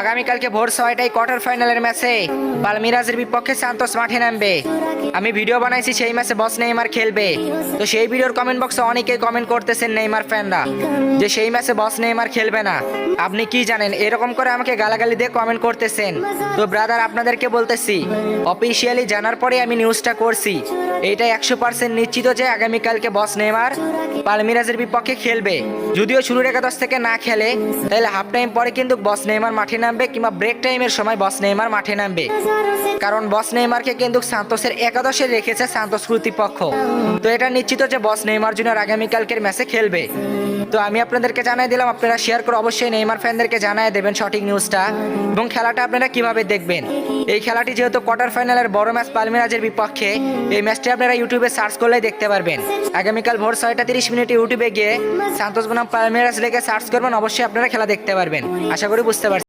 আগামীকালকে ভোর 6টায় কোয়ার্টার ফাইনালের ম্যাচে পালমিরাজের বিপক্ষে সান্তোস মাঠে নামবে। আমি ভিডিও বানাইছি সেই ম্যাচে বস নেইমার খেলবে। তো সেই ভিডিওর কমেন্ট বক্সে অনেকেই কমেন্ট করতেছেন নেইমার ফ্যানরা যে সেই ম্যাচে বস নেইমার খেলবে না। আপনি কি জানেন এরকম করে আমাকে গালাগালি দিয়ে কমেন্ট করতেছেন। তো ব্রাদার আপনাদেরকে বলতেছি অফিসিয়ালি জানার পরে আমি নিউজটা করছি। এটা 100% নিশ্চিত যে আগামীকালকে বস নেইমার পালমিরাজের বিপক্ষে খেলবে। যদিও শুরুর একাদশ থেকে না খেলে তাহলে হাফ টাইম পরে কিন্তু বস নেইমার মাঠে নামবে কিংবা ব্রেক টাইমের সময় বস নেইমার মাঠে নামবে। কারণ বস নেইমারকে কিন্তু সান্তোসের একাদশে রেখেছে সান্তোস কর্তৃপক্ষ। তো এটা নিশ্চিত যে বস নেইমার জুনিয়র আগামীকালকের ম্যাচে খেলবে। তো আমি আপনাদেরকে জানাই দিলাম, আপনারা শেয়ার করে অবশ্যই নেইমার ফ্যানদেরকে জানাই দেবেন সঠিক নিউজটা এবং খেলাটা আপনারা কিভাবে দেখবেন। এই খেলাটি যেহেতু কোয়ার্টার ফাইনালের বড় ম্যাচ পালমিরাজের বিপক্ষে, এই ম্যাচটি আপনারা ইউটিউবে সার্চ করলেই দেখতে পারবেন। আগামীকাল ভোর 6:30 ইউটিউবে গিয়ে সান্তোস বনাম পালমিরাজ লিখে সার্চ করবেন, অবশ্যই আপনারা খেলা দেখতে পারবেন। আশা করি বুঝতে পারছেন।